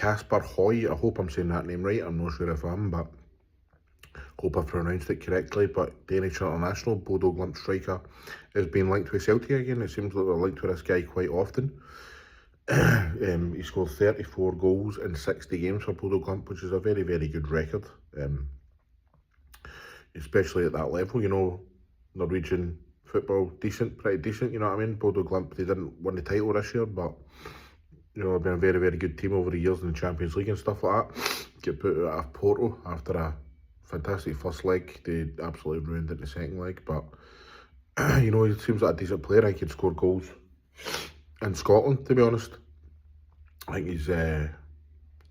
Kasper Høgh. I hope I'm saying that name right. I'm not sure if I am, but hope I pronounced it correctly. But Danish international, Bodo Glimt striker, has been linked with Celtic again. It seems like they're linked with this guy quite often. He scored 34 goals in 60 games for Bodo Glimt, which is a very, very good record. Especially at that level, you know, Norwegian football, pretty decent, you know what I mean? Bodo Glimt, they didn't win the title this year, but, you know, they've been a very, very good team over the years in the Champions League and stuff like that. Get put out of Porto after a fantastic first leg. They absolutely ruined it in the second leg, but, you know, he seems like a decent player. He can score goals in Scotland, to be honest. I think he's, you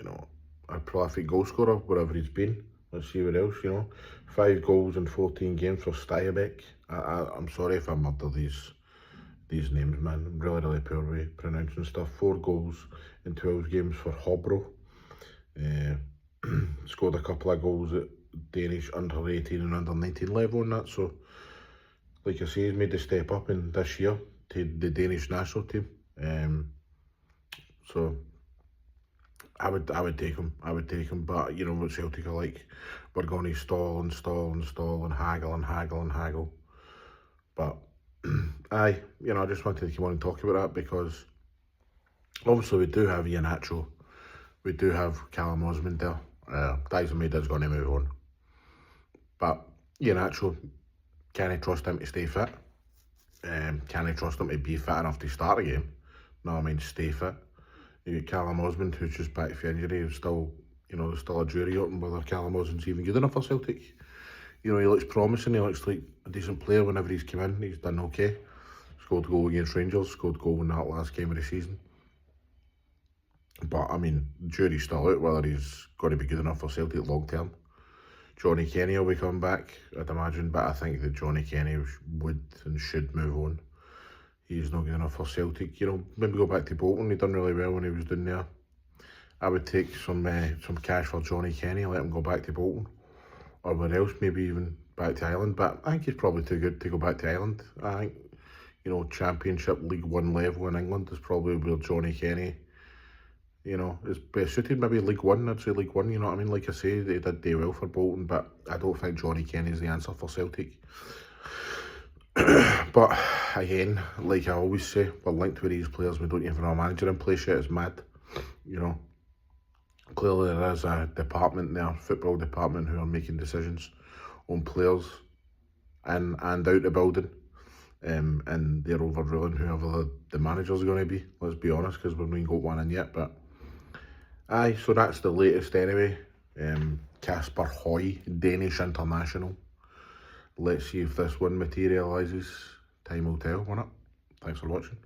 know, a prolific goal scorer wherever he's been. Let's see what else, you know. 5 goals in 14 games for Stuybeck. I'm sorry if I murder these names, man. I'm really, really poor with pronouncing stuff. 4 goals in 12 games for Hogh. Scored a couple of goals at Danish under 18 and under 19 level and that. So, like I say, he's made the step up in this year to the Danish national team. So I would take him. But you know what Celtic are like. We're going to stall and haggle. But aye, you know, I just wanted to come on and talk about that because obviously we do have Iheanacho, we do have Callum Osmond there. Dyson Maid's going to move on. But Iheanacho, can I trust him to stay fit? Can I trust him to be fit enough to start a game? No, I mean stay fit. You get Callum Osmond, who's just back from injury, who's still, you know, there's still a jury open whether Callum Osmond's even good enough for Celtic. You know, he looks promising, he looks like a decent player whenever he's come in, he's done okay. Scored a goal against Rangers, scored a goal in that last game of the season. But, I mean, the jury's still out whether he's going to be good enough for Celtic long term. Johnny Kenny will be coming back, I'd imagine, but I think that Johnny Kenny would and should move on. He's not good enough for Celtic. You know, maybe go back to Bolton. He done really well when he was down there. I would take some cash for Johnny Kenny, let him go back to Bolton. Or where else, maybe even back to Ireland. But I think he's probably too good to go back to Ireland. I think, you know, Championship, League One level in England is probably where Johnny Kenny, you know, is best suited. Maybe League One, I'd say League One, you know what I mean? Like I say, they did do well for Bolton, but I don't think Johnny Kenny is the answer for Celtic. But again, like I always say, we're linked with these players. We don't even have a manager in place yet. It's mad, you know. Clearly there is a department there, football department, who are making decisions on players and out the building, and they're overruling whoever the manager's going to be. Let's be honest, because we've not got one in yet. But aye, so that's the latest anyway. Kasper Høgh, Danish international. Let's see if this one materialises. Time will tell, won't it? Thanks for watching.